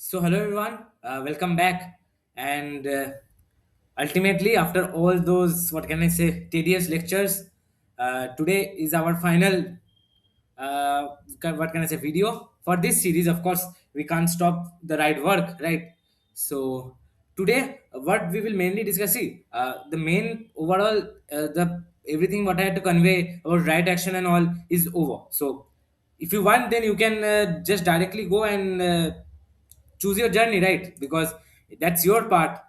Hello everyone, welcome back. And ultimately, after all those, what can I say, tedious lectures, today is our final, what can I say, video for this series. Of course, we can't stop the right work, right? So, today, what we will mainly discuss, see, the main overall, the everything what I had to convey about right action and all is over. So, if you want, then you can just directly go and choose your journey, right? Because that's your part,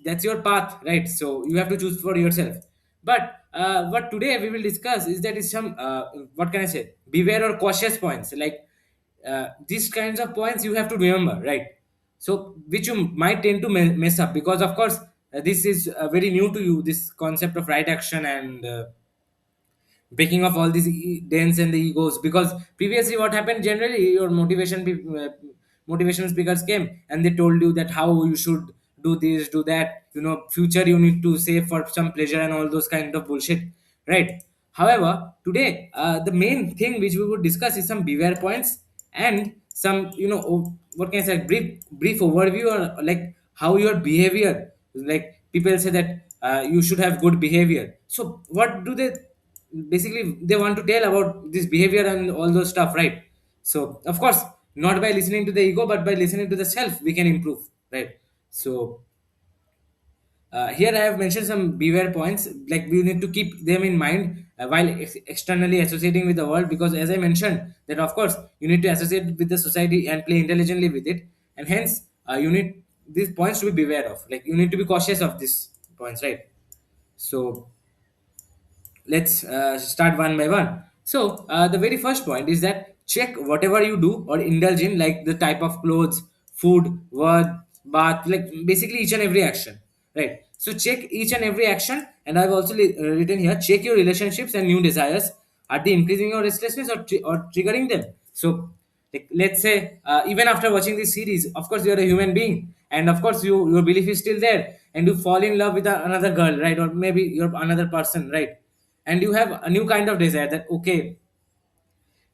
that's your path, right? So you have to choose for yourself. But what today we will discuss is that is some what can I say, beware or cautious points, like these kinds of points you have to remember, right? So which you might tend to mess up, because of course this is very new to you, this concept of right action and breaking off all these dens and the egos. Because previously what happened, generally your motivational speakers came and they told you that how you should do this, do that, future you need to save for some pleasure and all those kind of bullshit, right? However, today the main thing which we would discuss is some beware points and some, what can I say, brief overview, or like how your behavior, like people say that you should have good behavior. So what do they basically they want to tell about this behavior and all those stuff, right? So of course, not by listening to the ego but by listening to the self we can improve, right? So here I have mentioned some beware points, like we need to keep them in mind while externally associating with the world, because as I mentioned that of course you need to associate with the society and play intelligently with it, and hence you need these points to be beware of, like you need to be cautious of these points, right? So let's start one by one. So the very first point is that check whatever you do or indulge in, like the type of clothes, food, word, bath, like basically each and every action, right? So check each and every action, and I've also written here, check your relationships and new desires. Are they increasing your restlessness or triggering them? So like, let's say even after watching this series, of course you're a human being, and of course your belief is still there, and you fall in love with another girl, right? Or maybe you're another person, right? And you have a new kind of desire that, okay,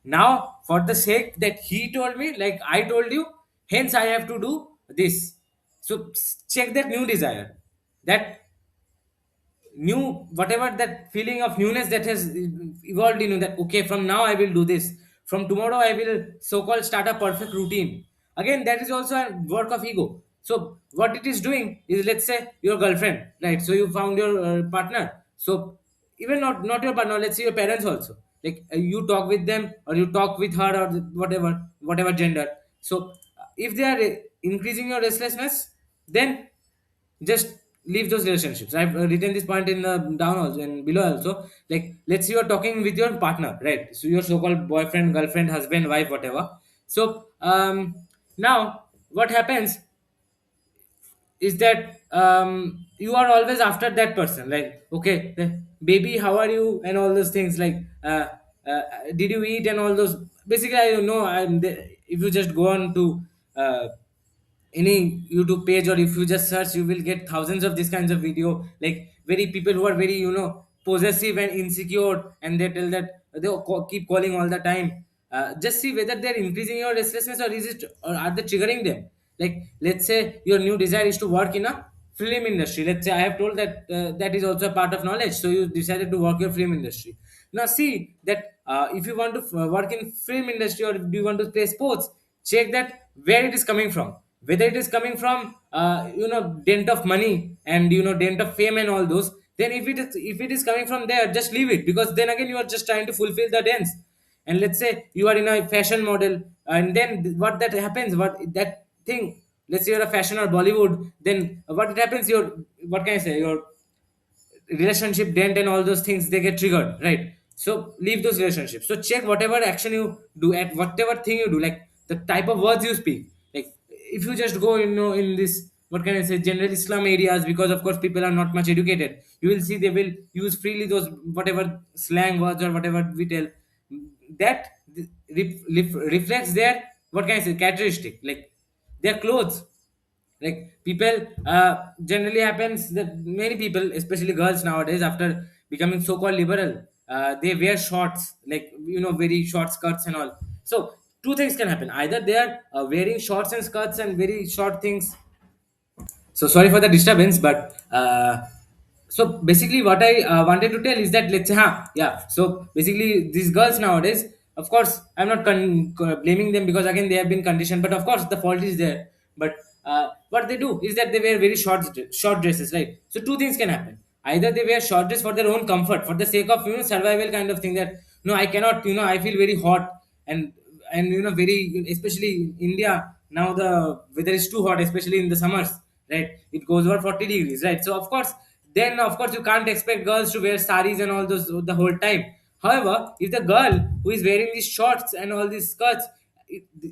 now for the sake that he told me, like I told you, hence I have to do this. So check that new desire, that new, whatever that feeling of newness that has evolved in you, that okay, from now I will do this, from tomorrow I will so-called start a perfect routine. Again, that is also a work of ego. So what it is doing is, let's say your girlfriend, right? So you found your partner. So even not your partner, let's say your parents also, like you talk with them or you talk with her, or whatever gender. So if they are increasing your restlessness, then just leave those relationships. I've written this point in down also and below also, like let's say you're talking with your partner, right? So your so-called boyfriend, girlfriend, husband, wife, whatever. So now what happens is that you are always after that person, like okay, baby, how are you, and all those things, like uh, did you eat, and all those. Basically, I don't know, if you just go on to uh, any YouTube page, or if you just search, you will get thousands of these kinds of video, like very people who are very, possessive and insecure, and they tell that they keep calling all the time. Just see whether they're increasing your restlessness, or is it, or are they triggering them. Like let's say your new desire is to work in a film industry. Let's say I have told that that is also a part of knowledge, so you decided to work your film industry. Now see that if you want to work in film industry, or do you want to play sports, check that where it is coming from, whether it is coming from dent of money and dent of fame and all those. Then if it is coming from there, just leave it, because then again you are just trying to fulfill the dents. And let's say you are in a fashion model, and then what that happens, what that thing, let's say you're a fashion or Bollywood, then what it happens, your, what can I say, your relationship dent and all those things, they get triggered, right? So leave those relationships. So check whatever action you do, at whatever thing you do, like the type of words you speak. Like if you just go, in this, what can I say, generally slum areas, because of course people are not much educated, you will see they will use freely those whatever slang words or whatever we tell, that reflects their, what can I say, characteristic, like their clothes. Like people, generally happens that many people, especially girls nowadays, after becoming so-called liberal, they wear shorts, like very short skirts and all. So two things can happen. Either they are wearing shorts and skirts and very short things. So sorry for the disturbance, but so basically what I wanted to tell is that, let's say, yeah, so basically these girls nowadays, of course I'm not blaming them, because again they have been conditioned, but of course the fault is there. But what they do is that they wear very short dresses, right? So two things can happen. Either they wear short dress for their own comfort, for the sake of, survival kind of thing, that no, I cannot, I feel very hot, and very, especially in India now, the weather is too hot, especially in the summers, right? It goes over 40 degrees, right? So of course, then of course you can't expect girls to wear saris and all those the whole time. However, if the girl who is wearing these shorts and all these skirts,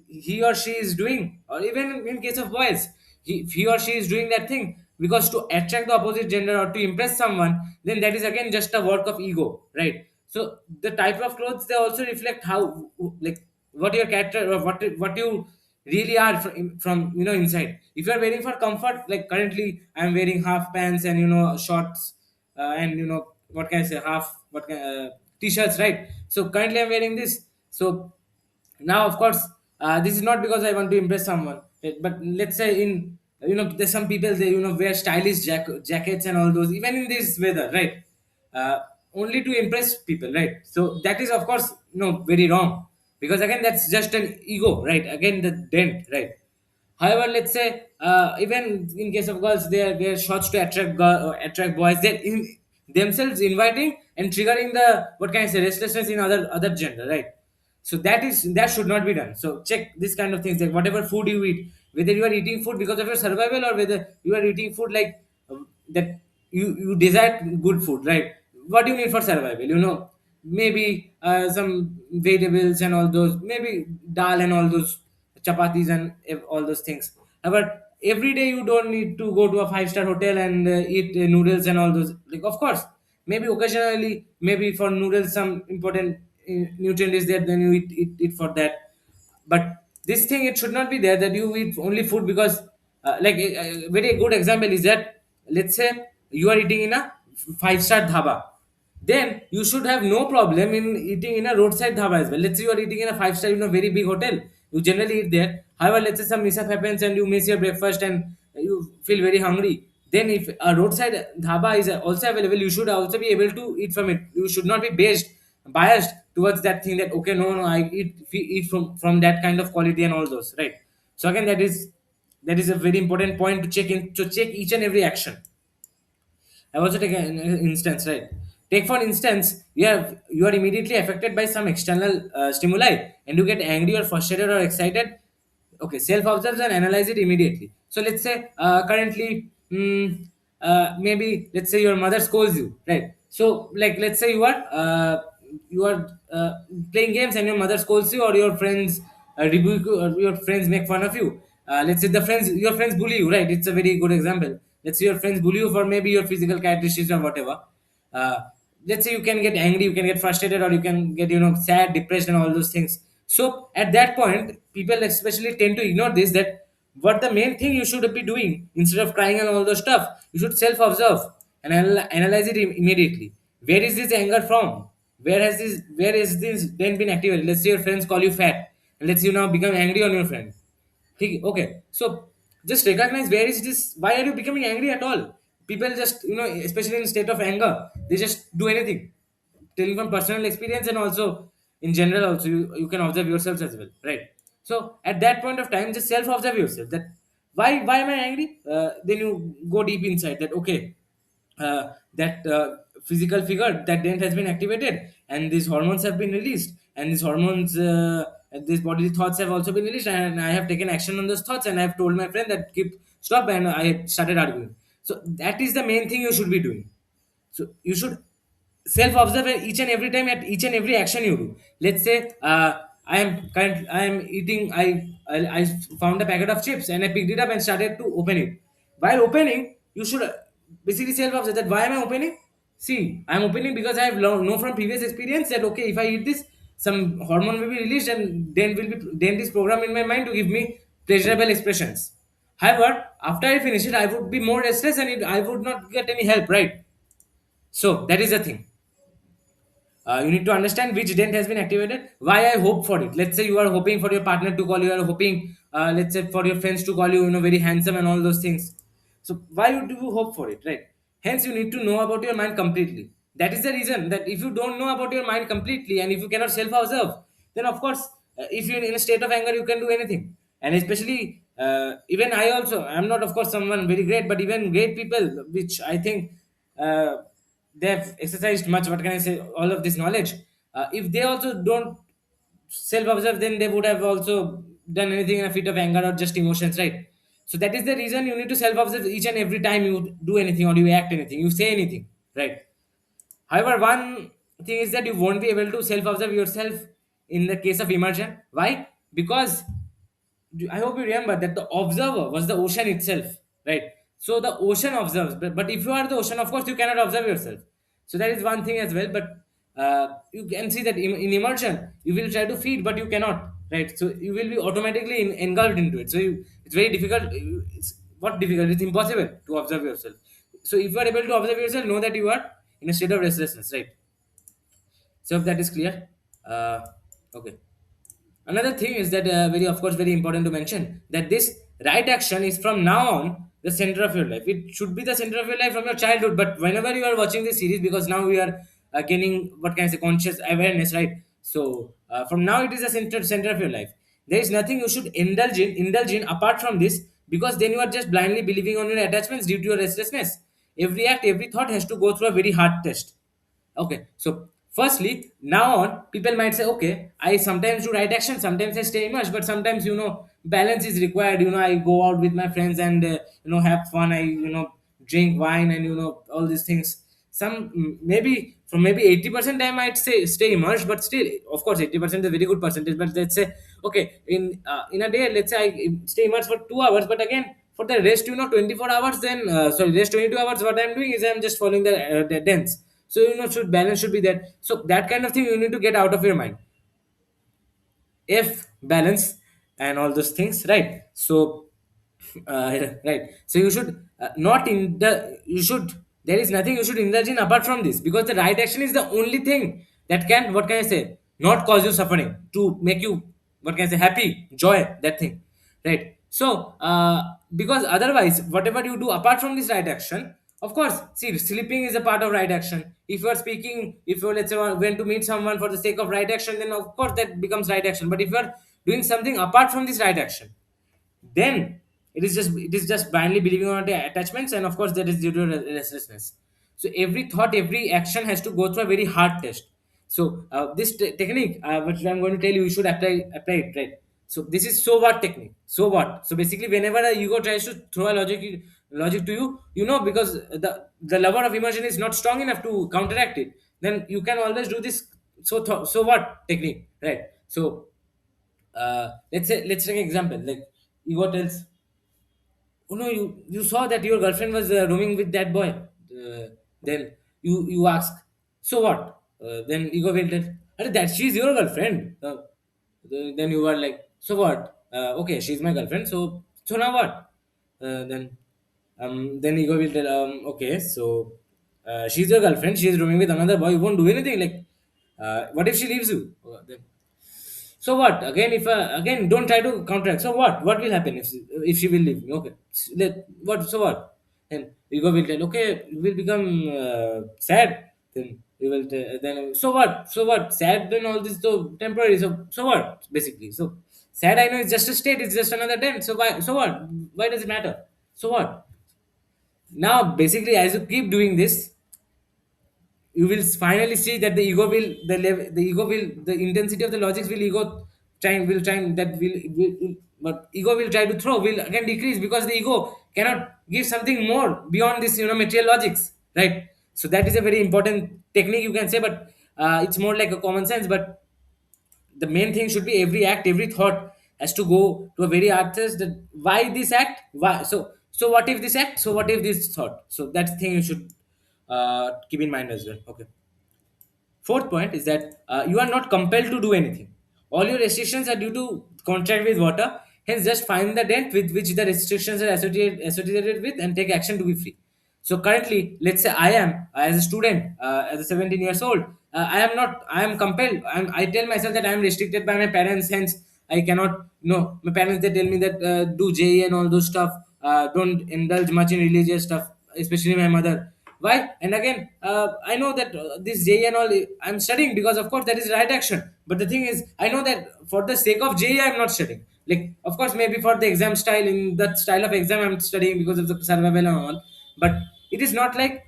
he or she is doing, or even in case of boys, he or she is doing that thing because to attract the opposite gender or to impress someone, then that is again just a work of ego, right? So the type of clothes, they also reflect how, like, what your character, or what you really are from inside. If you are wearing for comfort, like currently I'm wearing half pants and shorts, and what can I say, half what can t-shirts, right? So currently I'm wearing this. So now of course, this is not because I want to impress someone, but let's say, in there's some people, they wear stylish jackets and all those, even in this weather, right? uh, Only to impress people, right? So that is of course very wrong, because again that's just an ego, right? Again, the dent, right? However, let's say, even in case of girls, they are shorts to attract boys. They're themselves inviting and triggering the, what can I say, restlessness in other gender, right? So that should not be done. So check this kind of things, like whatever food you eat, whether you are eating food because of your survival, or whether you are eating food like, that you desire good food, right? What do you need for survival? Maybe some vegetables and all those, maybe dal and all those, chapatis and all those things. But every day you don't need to go to a five-star hotel and eat noodles and all those. Like, of course, maybe occasionally, maybe for noodles some important nutrient is there, then you eat for that. But this thing, it should not be there, that you eat only food because, like a very good example is that, let's say you are eating in a five-star dhaba, then you should have no problem in eating in a roadside dhaba as well. Let's say you are eating in a five-star, very big hotel, you generally eat there. However, let's say some mishap happens and you miss your breakfast and you feel very hungry, then if a roadside dhaba is also available, you should also be able to eat from it. You should not be biased towards that thing, that okay, no, no, I eat from that kind of quality and all those, right? So again, that is a very important point to check each and every action. I also take an instance, right? Take for instance, you are immediately affected by some external stimuli, and you get angry or frustrated or excited. Okay, self-observe and analyze it immediately. So let's say, currently, maybe let's say your mother scolds you, right? So, like, let's say you are playing games and your mother scolds you, or your friends rebuke you, or your friends make fun of you. Let's say your friends bully you, right? It's a very good example. Let's say your friends bully you for maybe your physical characteristics or whatever. uh, let's say you can get angry, you can get frustrated, or you can get sad, depressed, and all those things. So at that point, people especially tend to ignore this, that what the main thing you should be doing, instead of crying and all those stuff, you should self observe and analyze it immediately. Where is this anger from? Where has this then been activated? Let's say your friends call you fat, and let's say you now become angry on your friend. Okay, so just recognize, where is this, why are you becoming angry at all? People just, especially in state of anger, they just do anything. Telling from personal experience, and also in general also, you can observe yourselves as well, right? So at that point of time, just self observe yourself, that why am I angry? Then you go deep inside, that okay, that physical figure, that dent has been activated, and these hormones have been released, and these hormones, these bodily thoughts have also been released, and I have taken action on those thoughts, and I have told my friend that keep stop, and I started arguing. So that is the main thing you should be doing. So you should self observe each and every time, at each and every action you do. Let's say, I am eating, I found a packet of chips and I picked it up and started to open it. While opening, you should basically self observe, that why am I opening? See, I'm opening because I have know from previous experience that okay, if I eat this, some hormone will be released, and then this program in my mind to give me pleasurable expressions. However, after I finish it, I would be more restless, and I would not get any help, right? So that is the thing. You need to understand which dent has been activated, why I hope for it. Let's say you are hoping for your partner to call you, you are hoping, let's say, for your friends to call you, very handsome and all those things. So why do you hope for it, right? Hence you need to know about your mind completely. That is the reason that if you don't know about your mind completely, and if you cannot self observe, then of course, if you're in a state of anger, you can do anything. And especially, even I also, I'm not of course someone very great, but even great people, which I think, uh, they've exercised much, what can I say, all of this knowledge, if they also don't self observe, then they would have also done anything in a fit of anger or just emotions, right? So that is the reason you need to self observe each and every time you do anything or you act anything, you say anything, right? However, one thing is that you won't be able to self observe yourself in the case of immersion. Why? Because I hope you remember that the observer was the ocean itself, right? So the ocean observes, but if you are the ocean, of course, you cannot observe yourself. So that is one thing as well. But you can see that in immersion, you will try to feed, but you cannot, right? So you will be automatically engulfed into it. So it's very difficult. It's what difficult? It's impossible to observe yourself. So if you are able to observe yourself, know that you are in a state of restlessness, right? So if that is clear, okay. Another thing is that, very of course very important to mention, that this right action is from now on the center of your life. It should be the center of your life from your childhood. But whenever you are watching this series, because now we are gaining, what can I say, conscious awareness, right? So from now it is the center of your life. There is nothing you should indulge in apart from this, because then you are just blindly believing on your attachments due to your restlessness. Every act, every thought has to go through a very hard test. Okay, so firstly, now on, people might say, okay, I sometimes do right action, sometimes I stay immersed, but sometimes, balance is required. I go out with my friends and, have fun. I, drink wine and, all these things. Maybe from maybe 80% I might say stay immersed, but still, of course, 80% is a very good percentage. But let's say, okay, in a day, let's say I stay immersed for 2 hours, but again, for the rest, 24 hours, then, sorry, rest 22 hours, what I'm doing is I'm just following the dance. So should balance should be there. So that kind of thing you need to get out of your mind. If balance and all those things, right? So right, so you should, not in the you should there is nothing you should indulge in apart from this, because the right action is the only thing that can, what can I say, not cause you suffering, to make you, what can I say, happy, joy, that thing, right? So because otherwise, whatever you do apart from this right action, of course, see, sleeping is a part of right action. If you are speaking, if you, let's say, went to meet someone for the sake of right action, then of course that becomes right action. But if you are doing something apart from this right action, then it is just blindly believing on the attachments, and of course that is due to restlessness. So every thought, every action has to go through a very hard test. So this technique, which I'm going to tell you, you should apply it, right? So this is so what technique. So what? So basically, whenever a ego tries to throw a logic to you, because the lover of immersion is not strong enough to counteract it, then you can always do this. So what technique, right? So let's take an example. Like, ego tells, oh no, you saw that your girlfriend was roaming with that boy. Then you ask, so what? Then ego will tell, that she's your girlfriend. Then you are like, so what? Okay, she's my girlfriend. So now what? Then ego will tell, okay, so she's your girlfriend. She's roaming with another boy. You won't do anything. Like, what if she leaves you? Then, so what? Again, if again, don't try to counteract. So what? What will happen if she will leave me? Okay, what? So what? Then ego will tell, okay, you will become sad. Then you will then, so what? So what? Sad, then all this so temporary. So what? Basically, so sad, I know, it's just a state. It's just another time. So why? So what? Why does it matter? So what? Now, basically, as you keep doing this, you will finally see that the ego will the ego will, the intensity of the logics will try that will but ego will try to throw, will again decrease, because the ego cannot give something more beyond this, material logics, right? So that is a very important technique, you can say, but it's more like a common sense. But the main thing should be every act, every thought has to go to a very artist, that why this act, why, so what if this act, so what if this thought. So that's the thing you should keep in mind as well. Okay. Fourth point is that you are not compelled to do anything. All your restrictions are due to contract with water. Hence, just find the dent with which the restrictions are associated with and take action to be free. So currently, let's say I am, as a student, as a 17 years old, I am not, I am compelled, I tell myself that I am restricted by my parents, hence I cannot, no, my parents, they tell me that do JE and all those stuff, don't indulge much in religious stuff, especially my mother. Why? And again, I know that this JE and all, I'm studying because of course that is right action. But the thing is, I know that for the sake of JE, I'm not studying. Like, of course, maybe for the exam style, in that style of exam, I'm studying because of the survival and all. But it is not like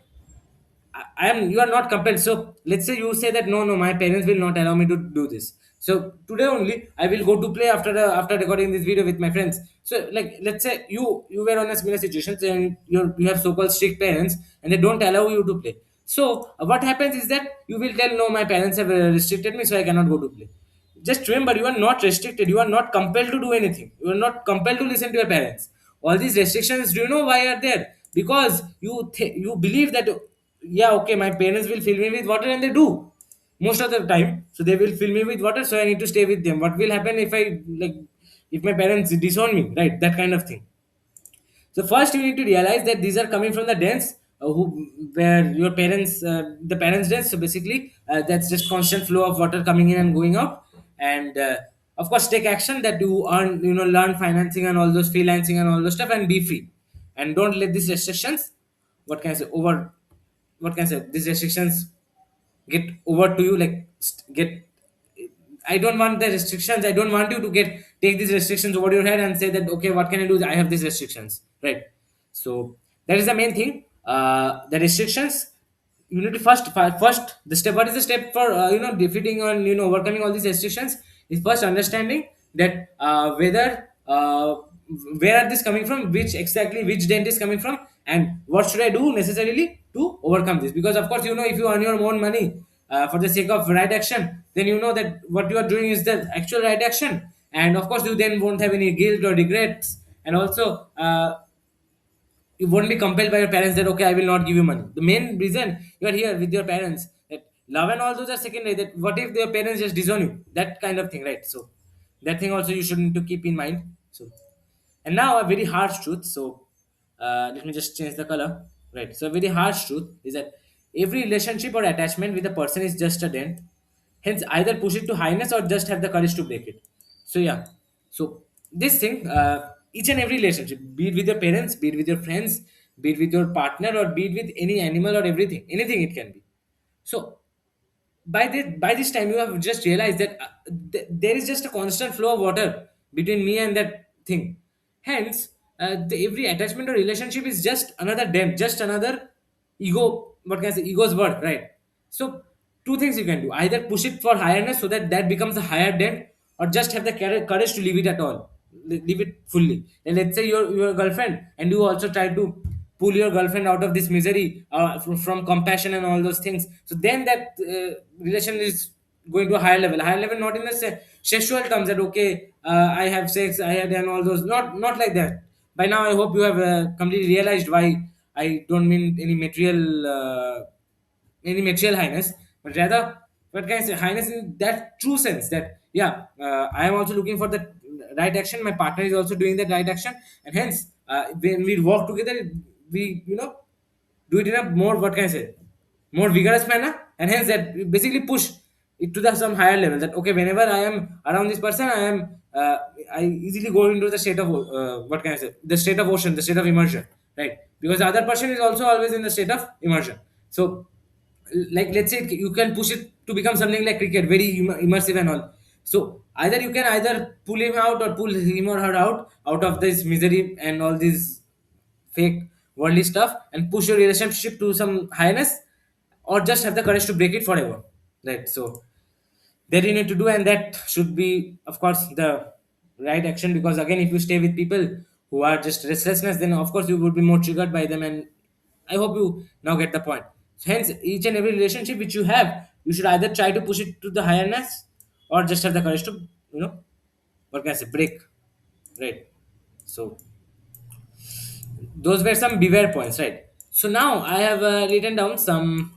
I am, you are not compelled. So let's say you say that no, no, my parents will not allow me to do this. So today only I will go to play after after recording this video with my friends. So like, let's say you were on a similar situation and you have so-called strict parents and they don't allow you to play. So what happens is that you will tell, no, my parents have restricted me, so I cannot go to play. Just remember, you are not restricted, you are not compelled to do anything, you are not compelled to listen to your parents. All these restrictions, do you know why are there? Because you believe that, yeah, okay, my parents will fill me with water, and they do most of the time. So they will fill me with water, so I need to stay with them. What will happen if I, like, if my parents disown me, right? That kind of thing. So first, you need to realize that these are coming from the dens, who where your parents, the parents' dens. So basically, that's just constant flow of water coming in and going out. And of course, take action that you earn, learn financing and all those freelancing and all those stuff, and be free. And don't let these restrictions, what can I say, over, what can I say, these restrictions get over to you, like get, I don't want the restrictions. I don't want you to get take these restrictions over your head and say that, okay, what can I do? I have these restrictions, right? So that is the main thing. The restrictions, you need to first the step. What is the step for defeating or overcoming all these restrictions? Is first understanding that whether where are this coming from, which exactly which dent is coming from, and what should I do necessarily to overcome this? Because of course, if you earn your own money for the sake of right action, then you know that what you are doing is the actual right action, and of course you then won't have any guilt or regrets. And also, you won't be compelled by your parents that, okay, I will not give you money. The main reason you are here with your parents, that love and all those are secondary. That what if their parents just disown you? That kind of thing, right? So that thing also you should need to keep in mind. So, and now a very harsh truth. So let me just change the color. Right. So a very harsh truth is that every relationship or attachment with a person is just a dent. Hence, either push it to highness or just have the courage to break it. So yeah. So this thing, each and every relationship, be it with your parents, be it with your friends, be it with your partner, or be it with any animal or everything, anything it can be. So by this time you have just realized that there is just a constant flow of water between me and that thing. Hence, every attachment or relationship is just another dent, just another ego, what can I say, ego's word, right? So two things you can do: either push it for highness so that that becomes a higher dent, or just have the courage to leave it at all, leave it fully. And let's say your girlfriend, and you also try to pull your girlfriend out of this misery, from compassion and all those things. So then that relation is going to a higher level, not in the sexual terms that, okay, I have sex, I had, and all those, not like that. By now I hope you have completely realized why I don't mean any material highness, but rather, what can I say, highness in that true sense that, yeah, I am also looking for the right action. My partner is also doing that right action, and hence, when we work together, we do it in a more, what can I say, more vigorous manner, and hence that we basically push it to the some higher level. That, okay, whenever I am around this person, I easily go into the state of what can I say, the state of ocean, the state of immersion, right? Because the other person is also always in the state of immersion. So, like, let's say you can push it to become something like cricket, very immersive and all. So either you can either pull him out or pull him or her out of this misery and all these fake worldly stuff, and push your relationship to some highness, or just have the courage to break it forever, right? So that you need to do, and that should be, of course, the right action. Because again, if you stay with people who are just restlessness, then of course you would be more triggered by them. And I hope you now get the point. So hence, each and every relationship which you have, you should either try to push it to the higherness, or just have the courage to, what can I say, break, right? So those were some beware points, right? So now I have written down some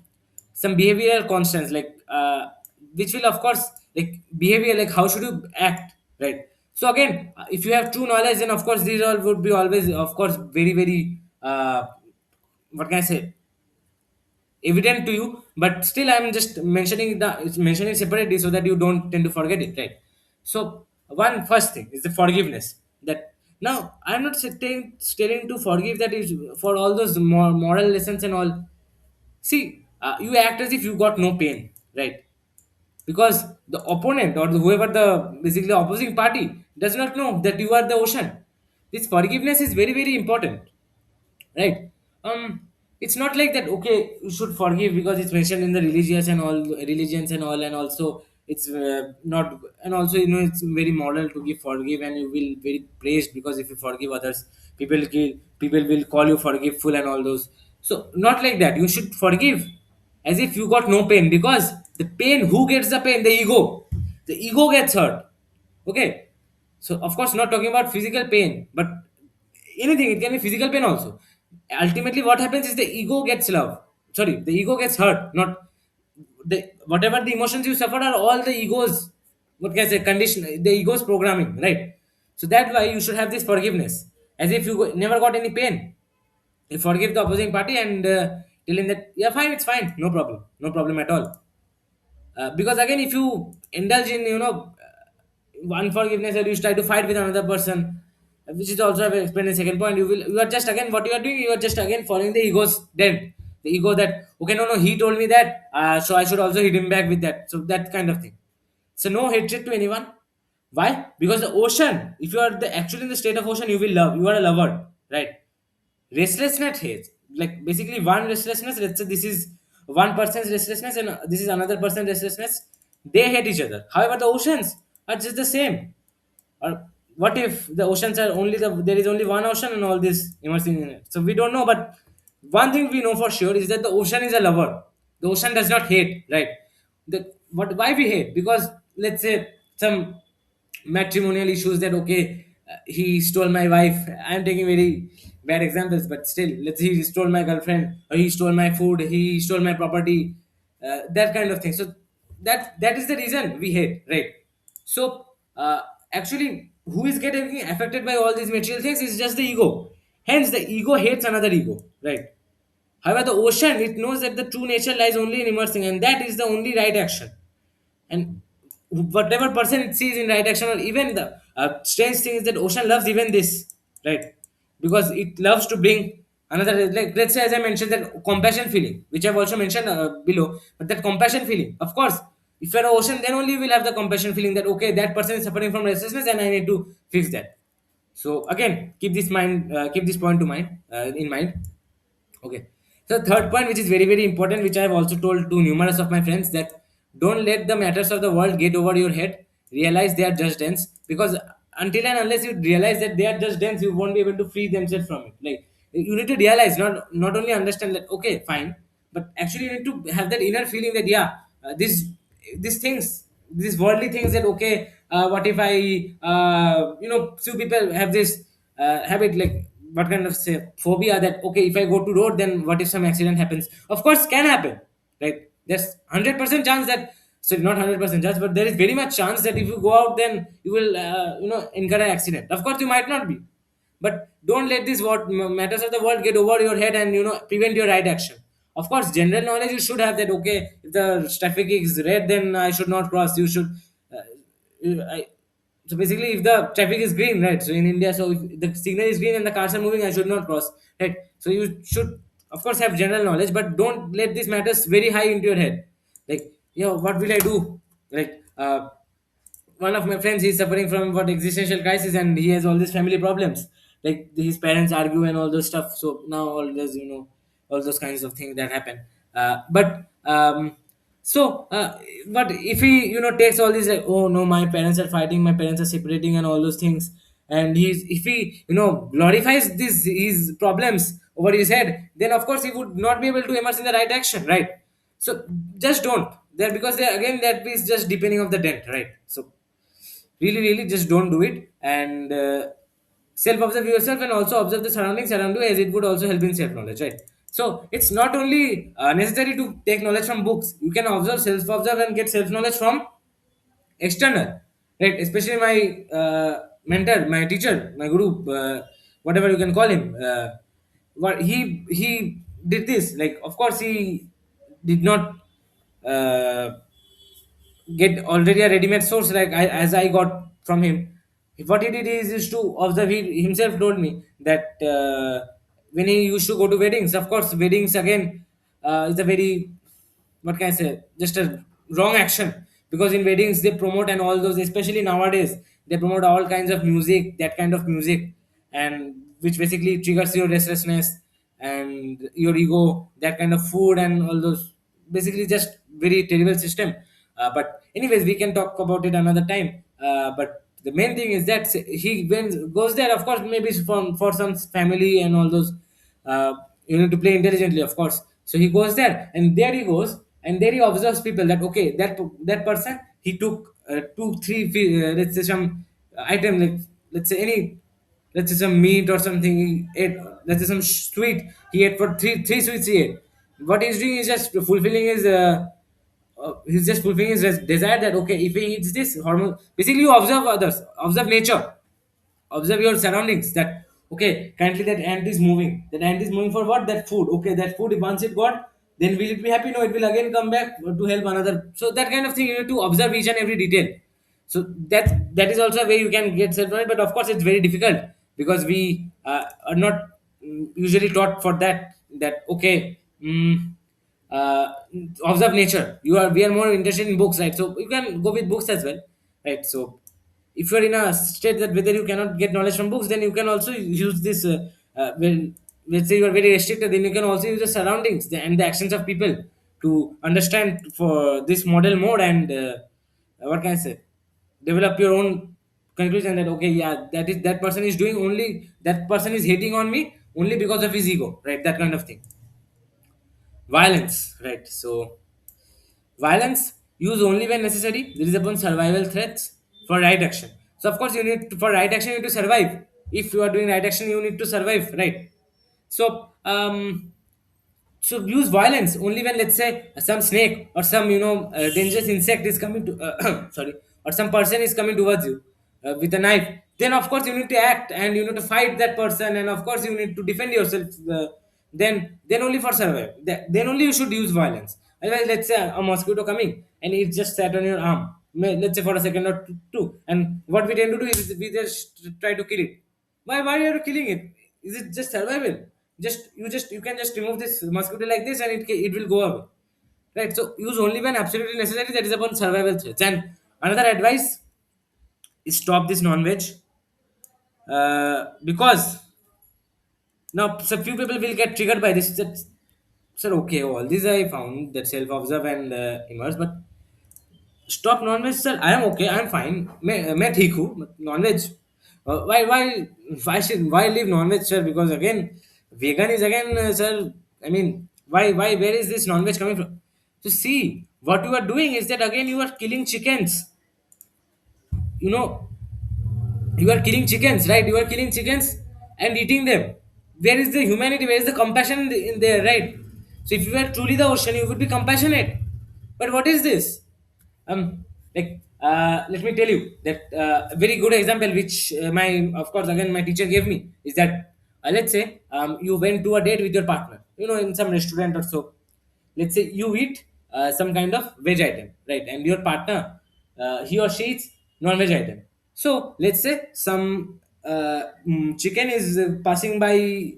behavioral constants, like, which will, of course, like, behavior, like how should you act, right? So again, if you have true knowledge, then of course these all would be always, of course, very very what can I say, evident to you, but still I'm just mentioning separately so that you don't tend to forget it, right? So one first thing is the forgiveness. That now I'm not stating to forgive, that is for all those moral lessons and all. See, you act as if you got no pain, right? Because the opponent or whoever the basically opposing party does not know that you are the ocean. This forgiveness is very very important, right? It's not like that, okay, you should forgive because it's mentioned in the religious and all religions and all, and also it's not, and also it's very moral to give forgive, and you will very praised because if you forgive others, people will call you forgiveful and all those. So not like that, you should forgive as if you got no pain, because the pain, who gets the pain? The ego gets hurt. Okay, so of course not talking about physical pain, but anything, it can be physical pain also. Ultimately what happens is the ego gets love, sorry, the ego gets hurt, not the whatever the emotions you suffer are all the egos, what can I say, condition, the ego's programming, right? So that's why you should have this forgiveness, as if you never got any pain. You forgive the opposing party and tell him that, yeah, fine, it's fine, no problem, no problem at all. Because again, if you indulge in unforgiveness, or you try to fight with another person, which is also I've explained in second point, you are just again, what you are doing, you are just again following the ego's dent. The ego that, okay, no, no, he told me that, so I should also hit him back with that, so that kind of thing. So no hatred to anyone. Why? Because the ocean, if you are actually in the state of ocean, you will love, you are a lover, right? Restlessness hates, like basically one restlessness, let's say this is one person's restlessness and this is another person's restlessness, they hate each other. However, the oceans are just the same. Or what if the oceans are only there is only one ocean and all this immersing in it? So we don't know, but one thing we know for sure is that the ocean is a lover. The ocean does not hate, right? The what why we hate? Because let's say some matrimonial issues, that okay, he stole my wife. I'm taking very bad examples, but still, let's say he stole my girlfriend, or he stole my food, he stole my property, that kind of thing. So that is the reason we hate, right? So actually, who is getting affected by all these material things is just the ego. Hence, the ego hates another ego, right? However, the ocean, it knows that the true nature lies only in immersing, and that is the only right action. And whatever person it sees in right action, or even the strange thing is that ocean loves even this, right? Because it loves to bring another, like let's say, as I mentioned, that compassion feeling, which I've also mentioned below. But that compassion feeling, of course, if you're an ocean, then only you will have the compassion feeling that, okay, that person is suffering from restlessness and I need to fix that. So again, keep this point to mind, in mind. Okay. So third point, which is very very important, which I have also told to numerous of my friends, that don't let the matters of the world get over your head. Realize they are just ends, because until and unless you realize that they are just ends, you won't be able to free themselves from it. Like, you need to realize, not only understand that, okay, fine, but actually you need to have that inner feeling that, yeah, these things, these worldly things, that okay, what if I, few people have this habit, like what kind of say phobia, that okay, if I go to road, then what if some accident happens? Of course can happen, right? There's 100% chance that, so not 100% chance, but there is very much chance that if you go out, then you will incur an accident. Of course you might not be, but don't let this what matters of the world get over your head and prevent your right action. Of course, general knowledge you should have, that okay, if the traffic is red, then I should not cross. You should. I, so basically, if the traffic is green, right? So in India, so if the signal is green and the cars are moving, I should not cross, right? So you should, of course, have general knowledge, but don't let these matters very high into your head. Like, what will I do? Like, one of my friends, he's suffering from what existential crisis, and he has all these family problems, like his parents argue and all those stuff. So now all those, all those kinds of things that happen. But so but if he takes all these, like, oh no, my parents are fighting, my parents are separating and all those things, and if he glorifies this his problems over his head, then of course he would not be able to immerse in the right action, right? So just don't there, because they, again, that is just depending of the dent, right? So really really just don't do it, and self observe yourself, and also observe the surroundings around you, as it would also help in self knowledge, right? So it's not only necessary to take knowledge from books. You can observe, self observe, and get self knowledge from external, right? Especially my mentor, my teacher, my guru, whatever you can call him, what he did this, like, of course he did not uh, get already a ready-made source like as I got from him. What he did is used to observe. He himself told me that when he used to go to weddings, of course, weddings again is a very, what can I say, just a wrong action, because in weddings they promote and all those, especially nowadays they promote all kinds of music, that kind of music, and which basically triggers your restlessness and your ego, that kind of food and all those, basically just very terrible system. But anyways, we can talk about it another time. But the main thing is that he when goes there, of course, maybe it's for some family and all those. uh, you need to play intelligently, of course. So he goes there, and there he goes, and there he observes people that okay, that person, he took two three let's say some item, like let's say any, let's say some meat or something he ate, let's say some sweet he ate, for three sweets he ate. What he's doing is just fulfilling his he's just fulfilling his desire, that okay, if he eats this hormone, basically you observe others, observe nature, observe your surroundings, that okay, currently that ant is moving, that ant is moving for what, that food, okay, that food, once it got, then will it be happy, no, it will again come back to help another. So that kind of thing, you need to observe each and every detail. So that is also a way you can get self knowledge, but of course it's very difficult, because we are not usually taught for that okay, uh, observe nature. We are more interested in books, right? So you can go with books as well, right? So if you're in a state that whether you cannot get knowledge from books, then you can also use this well, let's say you are very restricted, then you can also use the surroundings and the actions of people to understand for this model mode, and what can I say, develop your own conclusion that okay, yeah, that is, that person is doing only, that person is hating on me only because of his ego, right? That kind of thing. Violence, right? So violence used only when necessary. There is upon survival threats for right action. So of course you need to, for right action you need to survive. If you are doing right action, you need to survive, right? So so use violence only when, let's say, some snake or some dangerous insect is coming to sorry, or some person is coming towards you with a knife. Then of course you need to act and you need to fight that person, and of course you need to defend yourself. Then only for survive. Then only you should use violence. Otherwise, let's say a mosquito coming and it just sat on your arm, let's say for a second or two, and what we tend to do is we just try to kill it. Why are you killing it? Is it just survival? You can just remove this mosquito like this, and it will go away, right? So use only when absolutely necessary. That is upon survival threats. And another advice is stop this non-veg, because now so few people will get triggered by this. That, sir, okay, all these I found that self-observe and immerse, but stop non-veg, sir. I am okay. I am fine. मैं ठीक हूँ. Non-veg. Why leave non-veg, sir? Because again, vegan is again, sir. I mean, why? Where is this non-veg coming from? So see, what you are doing is that again you are killing chickens. You know, you are killing chickens, right? You are killing chickens and eating them. Where is the humanity? Where is the compassion in there, right? So if you were truly the ocean, you would be compassionate. But what is this? Like let me tell you that a very good example, which my, of course, again my teacher gave me, is that let's say you went to a date with your partner, in some restaurant or so. Let's say you eat some kind of veg item, right? And your partner, he or she eats non-veg item. So let's say some chicken is passing by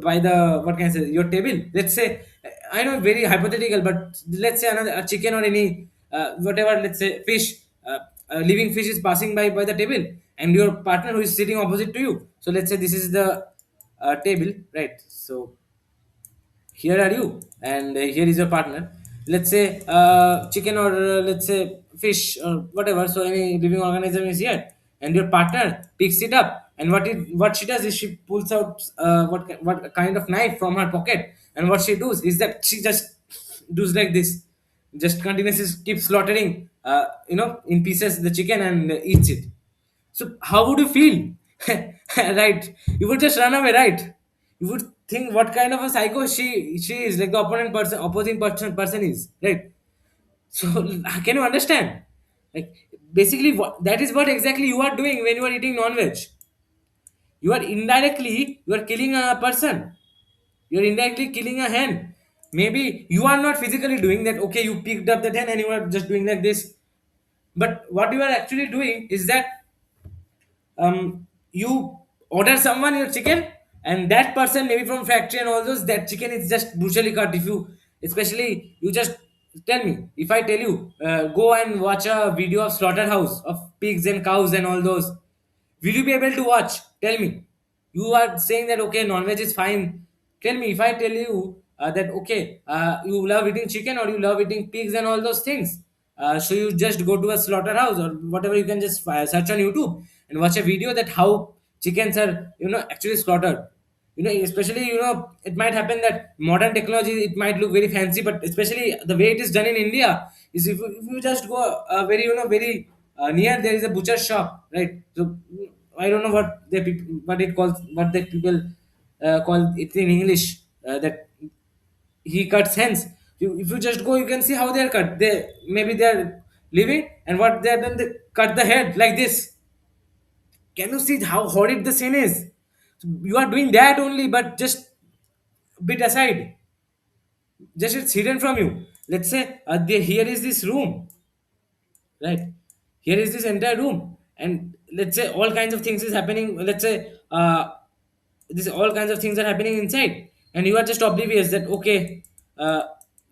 by the, what can I say, your table. Let's say, I know, very hypothetical, but let's say another, a chicken or any whatever, let's say fish, a living fish is passing by the table, and your partner who is sitting opposite to you. So let's say this is the table, right? So here are you, and here is your partner. Let's say chicken, or let's say fish or whatever, so any living organism is here, and your partner picks it up, and what she does is she pulls out what kind of knife from her pocket, and what she does is that she just does like this, just continuously keeps slaughtering in pieces the chicken, and eats it. So how would you feel? Right? You would just run away, right? You would think what kind of a psycho she is, like the opposing person is, right? So can you understand? Like basically, that is what exactly you are doing when you are eating non-veg. You are killing a person. You are indirectly killing a hen. Maybe you are not physically doing that. Okay, you picked up the 10 and you are just doing like this. But what you are actually doing is that you order someone your chicken, and that person maybe from factory and all those, that chicken is just brutally cut. If you, especially you just tell me, if I tell you go and watch a video of slaughterhouse of pigs and cows and all those, will you be able to watch? Tell me. You are saying that okay, non-veg is fine. Tell me, if I tell you that okay, you love eating chicken or you love eating pigs and all those things, so you just go to a slaughterhouse or whatever, you can just search on YouTube and watch a video that how chickens are, actually slaughtered. Especially, it might happen that modern technology, it might look very fancy, but especially the way it is done in India is, if you just go very, very near, there is a butcher shop, right? So I don't know what the people call it in English, that he cuts hens. If you just go, you can see how they are cut. They are living, and what they are done, they cut the head like this. Can you see how horrid the scene is? You are doing that only, but just a bit aside, just it's hidden from you. Let's say here is this room, right? Here is this entire room, and let's say all kinds of things is happening. Let's say this all kinds of things are happening inside, and you are just oblivious that okay, uh,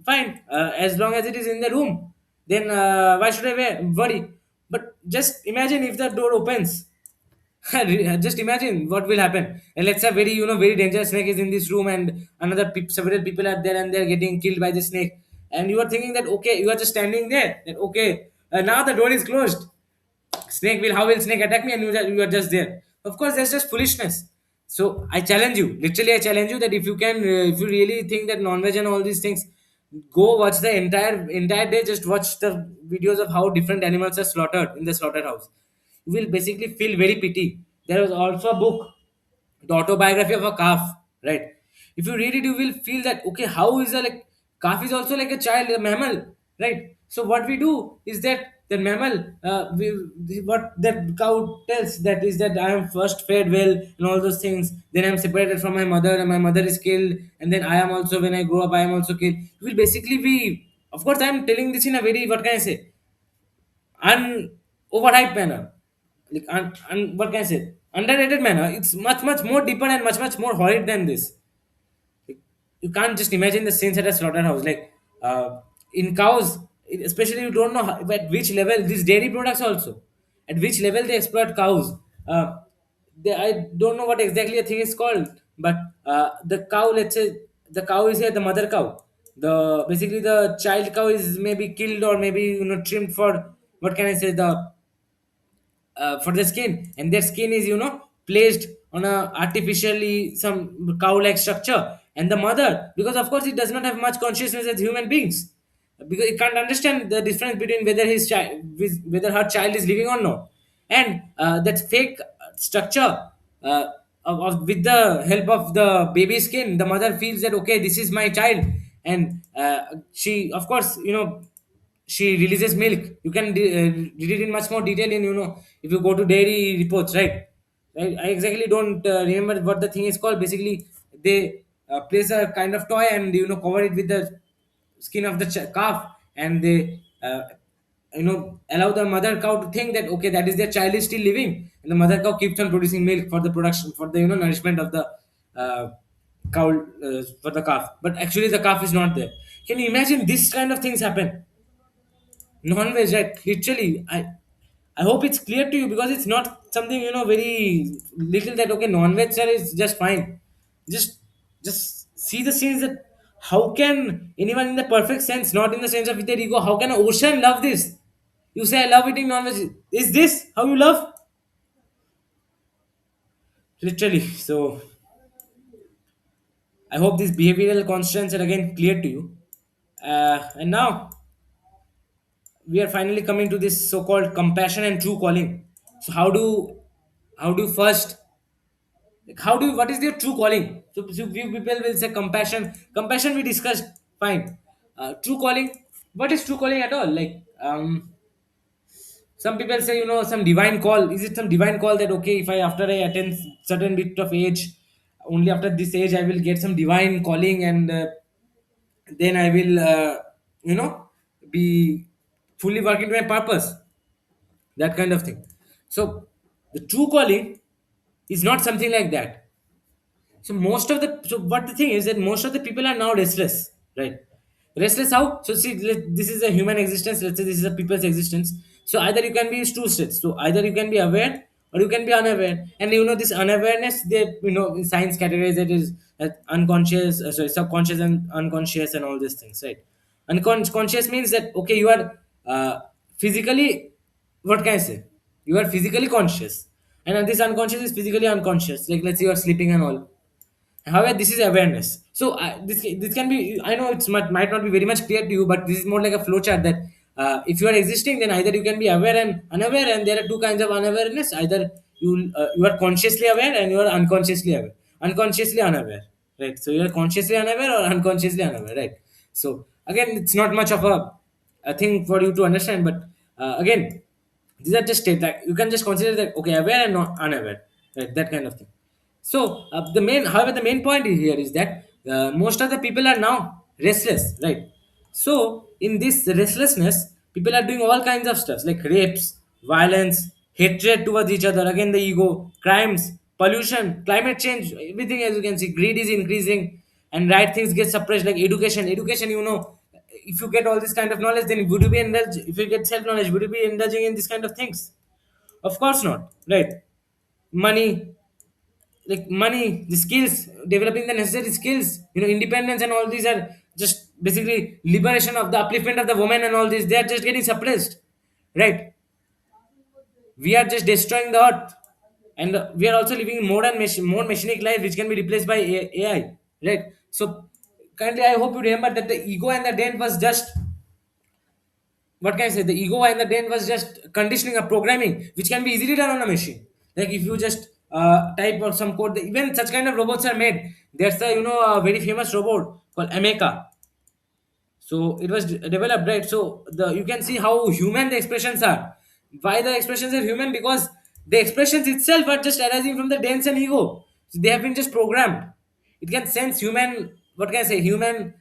fine, as long as it is in the room, then why should I worry? But just imagine if the door opens. Just imagine what will happen. And let's say very, very dangerous snake is in this room, and several people are there, and they're getting killed by the snake. And you are thinking that okay, you are just standing there. That okay, now the door is closed. How will snake attack me? And you are just there. Of course, that's just foolishness. So I challenge you. Literally, I challenge you that if you really think that non-veg and all these things, go watch the entire day. Just watch the videos of how different animals are slaughtered in the slaughterhouse. You will basically feel very pity. There was also a book, the autobiography of a calf, right? If you read it, you will feel that okay, how is a like calf is also like a child, a mammal, right? So what we do is that the mammal, what that cow tells, that is that I am first fed well and all those things. Then I am separated from my mother, and my mother is killed, and then I am also, when I grow up, I am also killed. You will basically be, of course, I am telling this in a very, what can I say, overhyped manner, like what can I say, underrated manner. It's much more deeper and much more horrid than this. Like, you can't just imagine the scenes at a slaughterhouse. Like in cows, especially, you don't know at which level these dairy products also, at which level they exploit cows. Uh, I don't know what exactly a thing is called, but the cow, let's say, the cow is here, the mother cow. The basically the child cow is maybe killed or maybe trimmed for, what can I say, the for the skin, and their skin is placed on a artificially some cow like structure, and the mother, because of course it does not have much consciousness as human beings, because it can't understand the difference between whether his child, whether her child is living or not, and that fake structure, with the help of the baby skin, the mother feels that okay, this is my child, and she, of course, she releases milk. You can read it in much more detail in, if you go to dairy reports, right? I exactly don't remember what the thing is called. Basically, they place a kind of toy and cover it with the skin of the calf, and they allow the mother cow to think that okay, that is their child is still living, and the mother cow keeps on producing milk for the production, for the nourishment of the cow, for the calf. But actually, the calf is not there. Can you imagine this kind of things happen? Non-veg, right? Literally, I hope it's clear to you, because it's not something very little, that okay, non-veg sir is just fine. Just just see the scenes, that how can anyone in the perfect sense, not in the sense of their ego, how can an ocean love this? You say I love eating non-veg, is this how you love? Literally. So I hope these behavioral constants are again clear to you. And now we are finally coming to this so-called compassion and true calling. So how do you first, like, what is your true calling? So few people will say compassion we discussed, fine. True calling, what is true calling at all? Like, some people say, some divine call. Is it some divine call that okay, if I, after I attain certain bit of age, only after this age I will get some divine calling, and then I will you know be fully working to my purpose, that kind of thing. So the true calling is not something like that. So what the thing is that most of the people are now restless, right? Restless how? So see, this is a human existence. Let's say this is a people's existence. So either you can be two states. So either you can be aware or you can be unaware. And this unawareness, they in science categorize it is unconscious, sorry, subconscious and unconscious and all these things, right? Unconscious means that okay, you are physically, what can I say? You are physically conscious, and this unconscious is physically unconscious. Like let's say you are sleeping and all. However, this is awareness. So this can be. I know it's might not be very much clear to you, but this is more like a flowchart that if you are existing, then either you can be aware and unaware, and there are two kinds of unawareness. Either you are consciously aware and you are unconsciously aware, unconsciously unaware, right? So you are consciously unaware or unconsciously unaware, right? So again, it's not much of a thing for you to understand, but again, these are just state that you can just consider that okay, aware and not unaware, right? That kind of thing. So however, the main point here is that most of the people are now restless, right? So in this restlessness, people are doing all kinds of stuff like rapes, violence, hatred towards each other. Again, the ego, crimes, pollution, climate change, everything. As you can see, greed is increasing, and right things get suppressed. Like education, if you get all this kind of knowledge, then would you be indulge? If you get self knowledge, would you be indulging in this kind of things? Of course not, right? Money, like money, the skills, developing the necessary skills, independence and all these are just basically liberation of the upliftment of the woman and all this. They are just getting suppressed, right? We are just destroying the earth, and we are also living in more machinic life, which can be replaced by AI, right? So, kindly, I hope you remember that the ego and the dent was just, what can I say? The ego and the brain was just conditioning or programming, which can be easily done on a machine. Like if you just type or some code, even such kind of robots are made. There's a very famous robot called Ameka. So it was developed, right? So the you can see how human the expressions are. Why the expressions are human? Because the expressions itself are just arising from the dance and ego. So they have been just programmed. It can sense human. What can I say? Human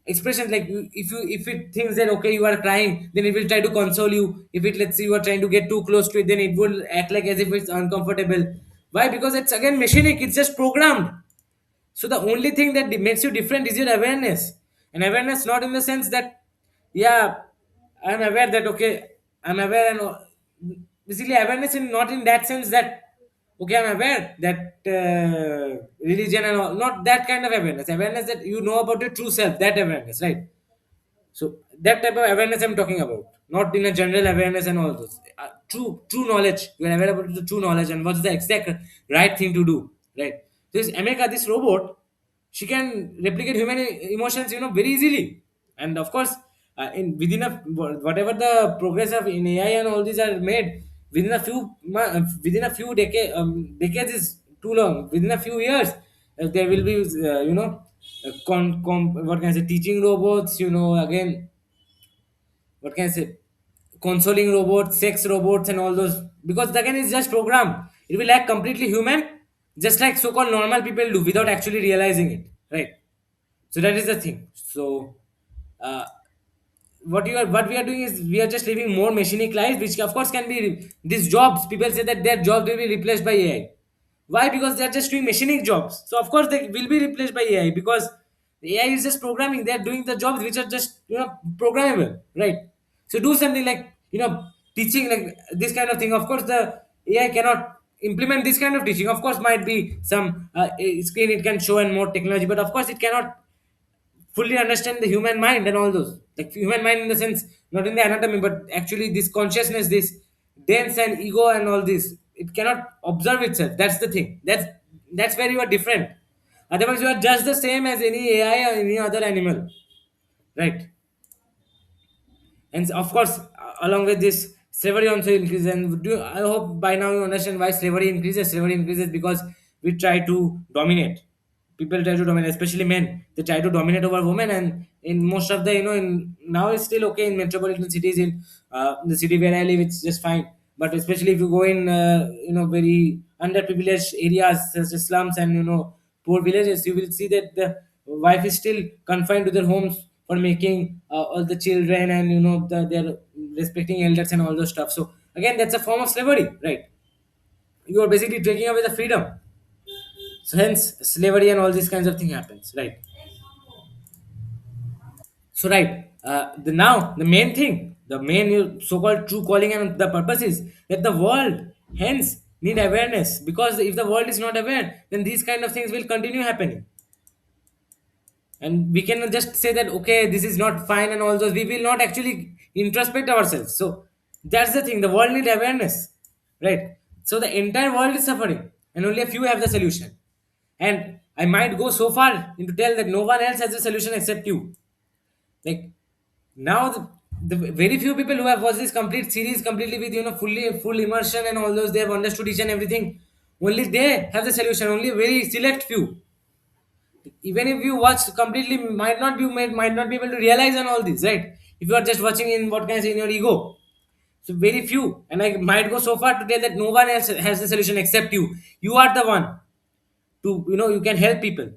expressions. Like if it thinks that okay you are crying, then it will try to console you. If it, let's say, you are trying to get too close to it, then it will act like as if it's uncomfortable. Why? Because it's again machinic. It's just programmed. So the only thing that makes you different is your awareness. And awareness not in the sense that, yeah, I'm aware that okay, I'm aware and basically awareness in not in that sense that okay, I'm aware that religion and all, not that kind of awareness. Awareness that you know about your true self, that awareness, right? So that type of awareness I'm talking about, not in a general awareness and all those. True knowledge. You are aware about the true knowledge and what's the exact right thing to do. Right. This Emeka, this robot, she can replicate human emotions, very easily. And of course, in within a whatever the progress of in AI and all these are made within a few decades is too long. Within a few years, there will be what can I say, teaching robots, again, what can I say, consoling robots, sex robots, and all those, because again it's just program. It will act completely human, just like so-called normal people do without actually realizing it, right? So that is the thing. So uh, what we are doing is we are just living more machinic lives, which of course can be these jobs. People say that their jobs will be replaced by AI. Why? Because they are just doing machinic jobs. So of course they will be replaced by AI, because the AI is just programming. They are doing the jobs which are just programmable, right? So do something like teaching, like this kind of thing. Of course the AI cannot implement this kind of teaching. Of course might be some screen it can show and more technology, but of course it cannot fully understand the human mind and all those, like human mind in the sense not in the anatomy but actually this consciousness, this dance and ego and all this, it cannot observe itself. That's the thing. That's where you are different. Otherwise you are just the same as any AI or any other animal, right? And of course, along with this, slavery also increases. And I hope by now you understand why slavery increases. Slavery increases because we try to dominate. People try to dominate, especially men. They try to dominate over women, and in most of the in now it's still okay in metropolitan cities. In the city where I live, it's just fine. But especially if you go in very underprivileged areas such as slums and poor villages, you will see that the wife is still confined to their homes for making all the children, and they're respecting elders and all those stuff. So again, that's a form of slavery, right? You are basically taking away the freedom. So hence slavery and all these kinds of thing happens, right? So right, the now the main thing, the main so-called true calling and the purpose is that the world hence need awareness, because if the world is not aware, then these kind of things will continue happening, and we cannot just say that okay, this is not fine and all those. We will not actually introspect ourselves. So that's the thing. The world need awareness, right? So the entire world is suffering, and only a few have the solution. And I might go so far into tell that no one else has a solution except you. Like now the very few people who have watched this complete series completely with fully full immersion and all those, they have understood each and everything, only they have the solution. Only very select few, even if you watch completely, might not be able to realize on all this, right? If you are just watching in what can I say, in your ego. So very few, and I might go so far to tell that no one else has the solution except you. You are the one to, you can help people.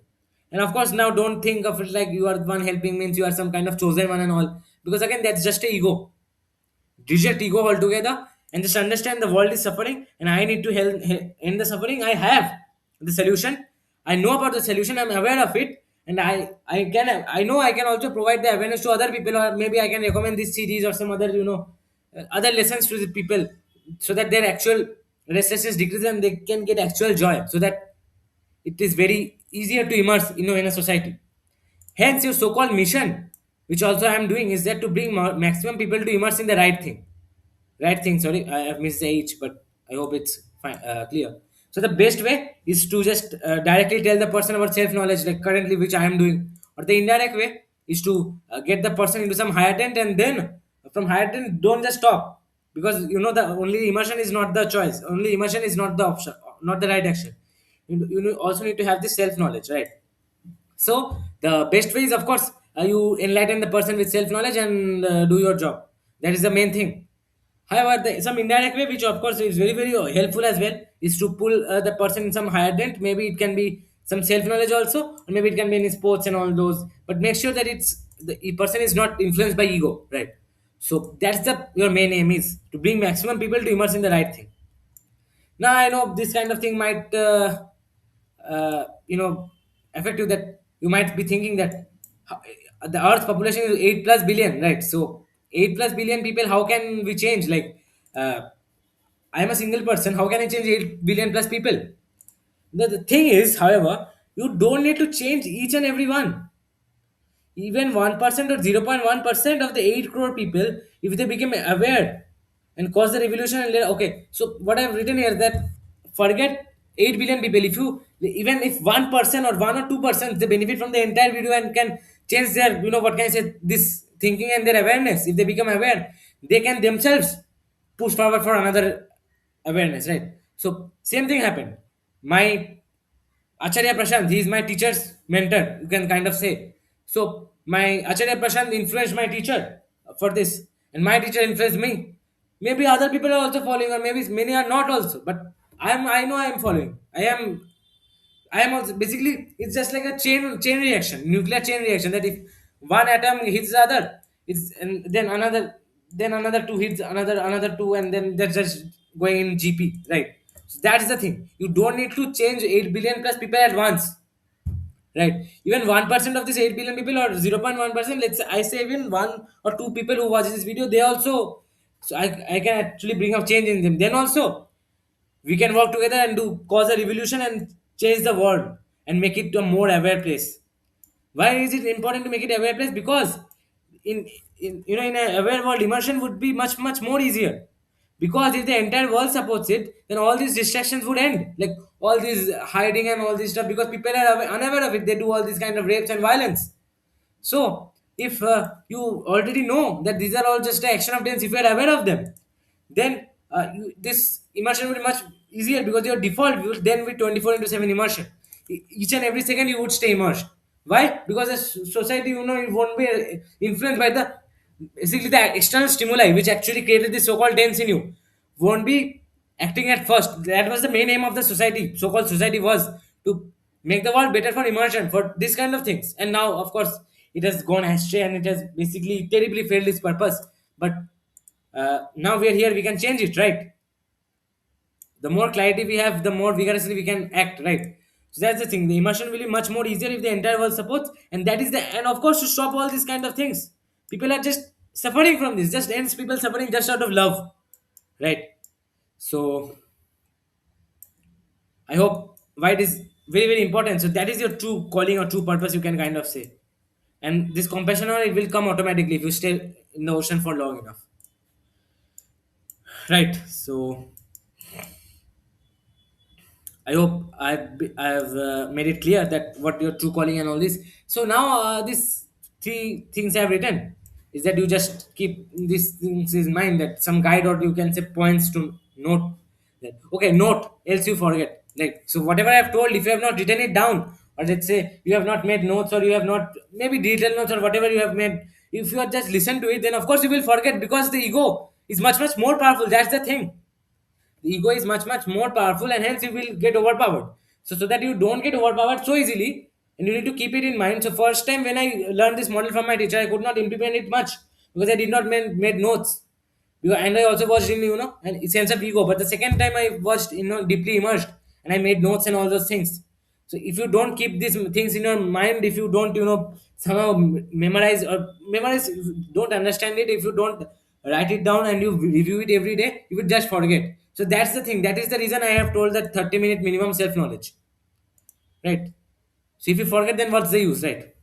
And of course, now don't think of it like you are the one helping means you are some kind of chosen one and all, because again, that's just a ego. Reject ego altogether and just understand the world is suffering and I need to end the suffering. I have the solution. I know about the solution. I'm aware of it, and I know I can also provide the awareness to other people, or maybe I can recommend this series or some other other lessons to the people, so that their actual restlessness decreases and they can get actual joy, so that it is very easier to immerse in a society. Hence, your so-called mission, which also I am doing, is that to bring maximum people to immerse in the right thing. Sorry, I have missed the H, but I hope it's fine, clear. So the best way is to just directly tell the person about self knowledge, like currently which I am doing, or the indirect way is to get the person into some higher tent, and then from higher tent, don't just stop, because the only immersion is not the choice. Only immersion is not the option, not the right action. Also need to have this self knowledge, right? So the best way is, of course, you enlighten the person with self knowledge and do your job. That is the main thing. However, some indirect way, which of course is very very helpful as well, is to pull the person in some higher dent. Maybe it can be some self knowledge also, or maybe it can be in sports and all those. But make sure that the person is not influenced by ego, right? So that's the your main aim is to bring maximum people to immerse in the right thing. Now I know this kind of thing might affect you, that you might be thinking that ho- the Earth's population is 8+ billion, right? So 8+ billion people, how can we change? Like I am a single person. How can I change 8 billion plus people? The thing is, however, you don't need to change each and every one. Even 1% or 0.1% of the 8 crore people, if they become aware and cause the revolution, and okay, so what I've written here, that forget 8 billion people. If you, even if 1% or 1 or 2% they benefit from the entire video and can change their, what can I say, this thinking and their awareness, if they become aware, they can themselves push forward for another awareness, right? So same thing happened. My Acharya Prashant, he is my teacher's mentor, you can kind of say. So my Acharya Prashant influenced my teacher for this, and my teacher influenced me. Maybe other people are also following, or maybe many are not also. But I know I am following. I am also basically, it's just like a chain reaction, nuclear chain reaction. That if one atom hits the other, it's and then another two hits another two, and then they're just going in GP, right? So that's the thing. You don't need to change 8 billion plus people at once, right? Even 1% of this 8 billion people, or 0.1%, let's say, I say even one or two people who watch this video, they also, so I can actually bring up change in them. Then also we can work together and do cause a revolution and change the world and make it a more aware place. Why is it important to make it aware place? Because in in an aware world, immersion would be much more easier. Because if the entire world supports it, then all these distractions would end. Like all these hiding and all this stuff, because people are unaware of it, they do all these kind of rapes and violence. So, if you already know that these are all just an action of dance, if you are aware of them, then this immersion will be much easier, because your default will then be 24 into 7 immersion. Each and every second you would stay immersed. Why? Because the society, it won't be influenced by the basically the external stimuli which actually created this so-called dance in you. Won't be acting at first. That was the main aim of the society. So-called society was to make the world better for immersion, for this kind of things. And now, of course, it has gone astray and it has basically terribly failed its purpose. But now we are here, we can change it, right? The more clarity we have, the more vigorously we can act, right? So that's the thing. The immersion will be much more easier if the entire world supports, and that is the, and of course to stop all these kind of things. People are just suffering from this. Just ends people suffering just out of love, right? So I hope why it is very very important. So that is your true calling or true purpose, you can kind of say. And this compassion on it will come automatically if you stay in the ocean for long enough, right? So I hope I've made it clear that what your true calling and all this. So now these three things I have written is that you just keep these things in mind, that some guide or you can say points to note that, okay, note else you forget. Like, so whatever I have told, if you have not written it down, or let's say you have not made notes, or you have not maybe detailed notes or whatever you have made, if you have just listened to it, then of course you will forget, because the ego is much much more powerful. That's the thing. The ego is much much more powerful, and hence you will get overpowered. So that you don't get overpowered so easily, and you need to keep it in mind. So first time when I learned this model from my teacher, I could not implement it much because I did not made notes. And I also watched in, and sense of ego. But the second time I watched, deeply immersed, and I made notes and all those things. So if you don't keep these things in your mind, if you don't, somehow memorize, if you don't understand it, if you don't write it down and you review it every day, you will just forget. So that's the thing. That is the reason I have told that 30-minute minimum self knowledge, right? So if you forget, then what's the use, right?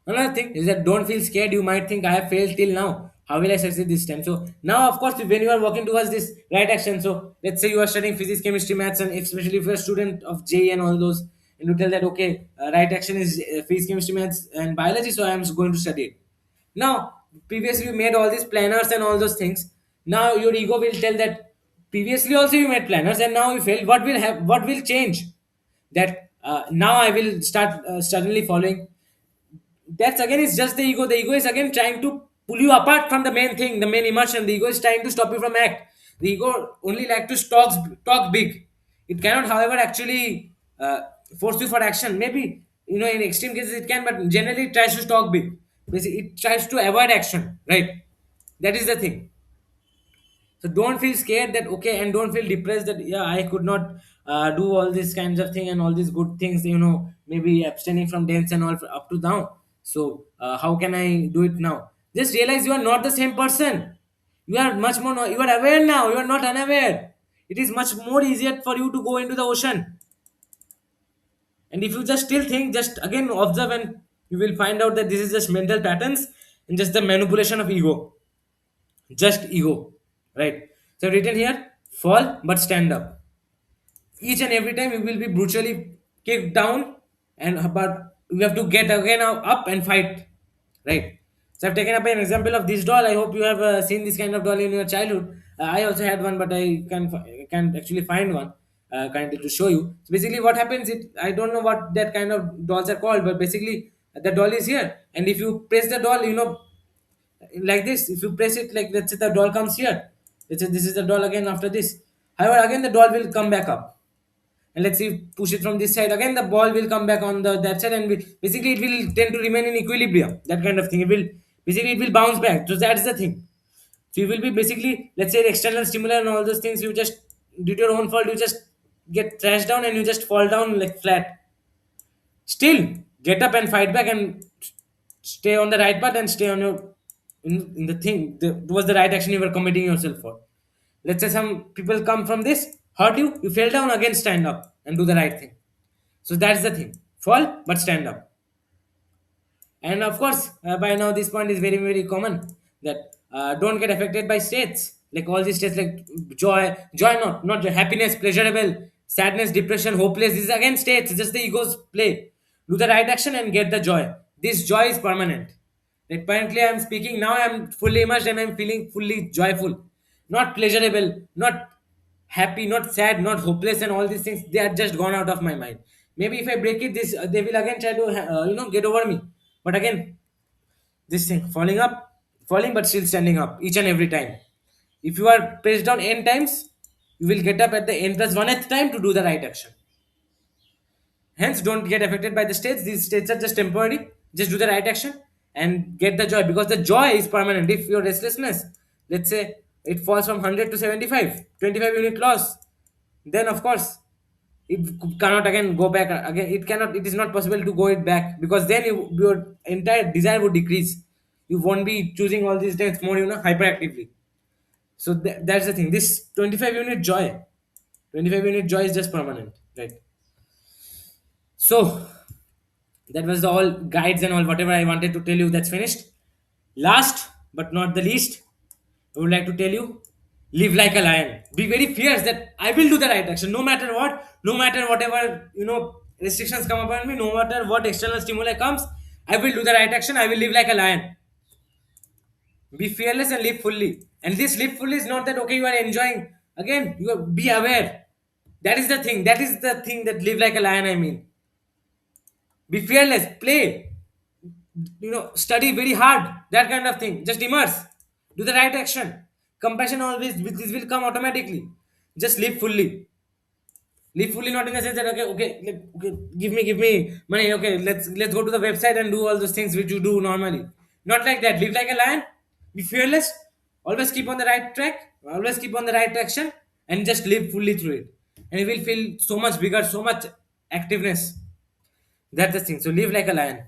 Another thing is that don't feel scared. You might think I have failed till now. How will I succeed this time? So now, of course, when you are working towards this right action, so let's say you are studying physics, chemistry, maths, and especially if you're a student of J and all those, and you tell that okay, right action is physics, chemistry, maths, and biology, so I am going to study it. Now, previously you made all these planners and all those things. Now your ego will tell that previously also you made planners and now you failed. What will have? What will change? That now I will start suddenly following. That's again is just the ego. The ego is again trying to pull you apart from the main thing, the main emotion. The ego is trying to stop you from act. The ego only like to talk big. It cannot, however, actually force you for action. Maybe in extreme cases it can, but generally it tries to talk big. Basically, it tries to avoid action. Right. That is the thing. So don't feel scared that okay, and don't feel depressed that yeah, I could not do all these kinds of thing and all these good things, maybe abstaining from dance and all up to now. So how can I do it now? Just realize you are not the same person. You are much more you are aware now, you are not unaware. It is much more easier for you to go into the ocean. And if you just still think, just again observe, and you will find out that this is just mental patterns and just the manipulation of ego. Just ego, right? So written here, fall but stand up. Each and every time you will be brutally kicked down, and but you have to get again up and fight, right? So I've taken up an example of this doll. I hope you have seen this kind of doll in your childhood. I also had one, but I can actually find one kindly to show you. So basically, what happens? I don't know what that kind of dolls are called, but basically the doll is here, and if you press the doll, like this, if you press it, like let's say the doll comes here, let's say this is the doll again after this, however again the doll will come back up, and let's see, push it from this side, again the ball will come back on the that side, and basically it will tend to remain in equilibrium, that kind of thing. It will bounce back. So that's the thing. So you will be basically, let's say, the external stimuli and all those things, you just due to your own fault, you just get thrashed down and you just fall down like flat. Still, get up and fight back and stay on the right path and stay on your in the thing. Towards the right action you were committing yourself for. Let's say some people come from this, hurt you, you fell down, again stand up and do the right thing. So that's the thing. Fall but stand up. And of course, by now this point is very very common, that don't get affected by states, like all these states, like joy, not joy, happiness, pleasurable, sadness, depression, hopeless. This is again states. It's just the ego's play. Do the right action and get the joy. This joy is permanent. Like currently I'm speaking now, I'm fully immersed and I'm feeling fully joyful, not pleasurable, not happy, not sad, not hopeless, and all these things. They are just gone out of my mind. Maybe if I break it, this they will again try to get over me. But again, this thing, falling up, falling but still standing up each and every time. If you are pressed down n times, you will get up at the n plus 1th time to do the right action. Hence, don't get affected by the states. These states are just temporary. Just do the right action and get the joy, because the joy is permanent. If your restlessness, let's say, it falls from 100 to 75, 25 unit loss, then of course it cannot again go back again. It cannot, it is not possible to go it back, because then your entire desire would decrease. You won't be choosing all these things more, hyperactively. So that's the thing. This 25 unit joy, 25 unit joy is just permanent, right? So that was the all guides and all whatever I wanted to tell you. That's finished. Last but not the least, I would like to tell you, live like a lion. Be very fierce that I will do the right action no matter what, no matter whatever, restrictions come upon me, no matter what external stimuli comes, I will do the right action. I will live like a lion. Be fearless and live fully. And this live fully is not that okay, you are enjoying. Again, be aware. That is the thing. That is the thing that live like a lion, I mean. Be fearless, play, study very hard, that kind of thing. Just immerse, do the right action. Compassion always, this will come automatically. Just live fully. Live fully, not in the sense that okay, okay, okay, give me money, okay, let's go to the website and do all those things which you do normally. Not like that. Live like a lion. Be fearless. Always keep on the right track. Always keep on the right action, and just live fully through it. And you will feel so much bigger, so much activeness. That's the thing. So live like a lion.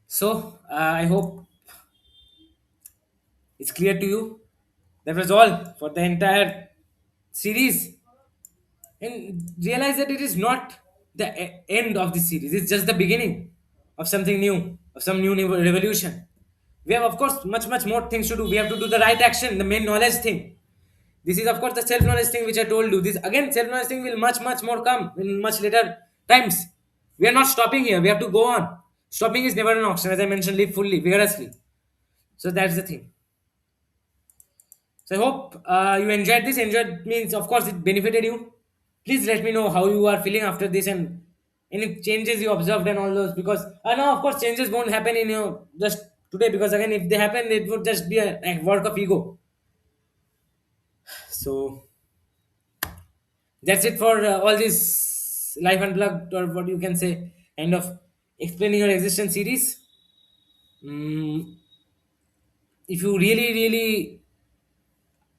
So I hope it's clear to you. That was all for the entire series. And realize that it is not the end of the series. It's just the beginning of something new, of some new revolution. We have, of course, much more things to do. We have to do the right action, the main knowledge thing. This is, of course, the self knowledge thing which I told you. This again, self knowledge thing will much more come in much later times. We are not stopping here. We have to go on. Stopping is never an option. As I mentioned, live fully, vigorously. So that's the thing. So I hope you enjoyed this. Enjoyed means, of course, it benefited you. Please let me know how you are feeling after this and any changes you observed and all those. Because I know, of course, changes won't happen in just today. Because again, if they happen, it would just be a work of ego. So that's it for all this life unplugged, or what you can say, kind of explaining your existence series. Mm, if you really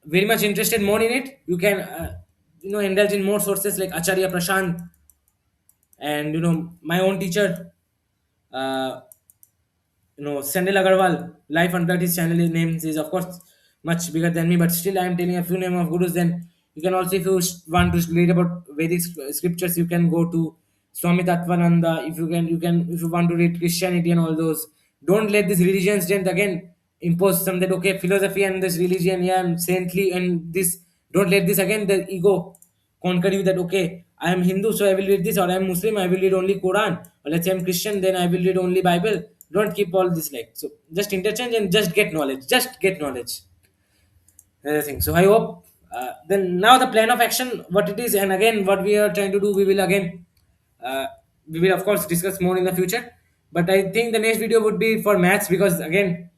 very much interested more in it, you can indulge in more sources like Acharya Prashant, and my own teacher, uh, Sandil Agarwal. Life Unplugged, his channel name is of course much bigger than me, but still I am telling a few name of gurus. Then you can also, if you want to read about Vedic scriptures, you can go to Swami Tattvananda. If you can, if you want to read Christianity and all those. Don't let this religion strength again impose some that okay, philosophy and this religion, yeah, and saintly and this. Don't let this again the ego conquer you, that okay, I am Hindu, so I will read this, or I am Muslim, I will read only Quran, or let's say I'm Christian, then I will read only Bible. Don't keep all this, like, so just interchange and just get knowledge. Just get knowledge. Another thing. So I hope then now the plan of action, what it is, and again what we are trying to do, uh, we will of course discuss more in the future. But I think the next video would be for maths, because again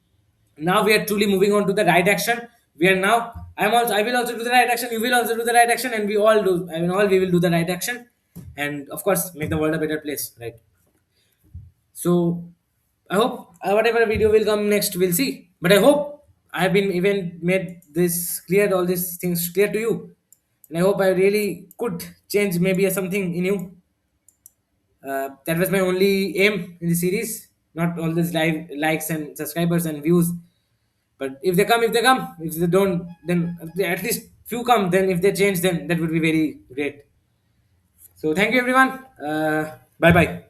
now we are truly moving on to the right action. We are now, I will also do the right action, you will also do the right action, and we all do, I mean all we will do the right action, and of course make the world a better place, right? So I hope whatever video will come next, we'll see. But I hope I have been even made this clear, all these things clear to you, and I hope I really could change maybe something in you. That was my only aim in the series, not all these live likes and subscribers and views. But if they come, if they come. If they don't, then at least few come. Then if they change, then that would be very great. So thank you everyone. Bye bye.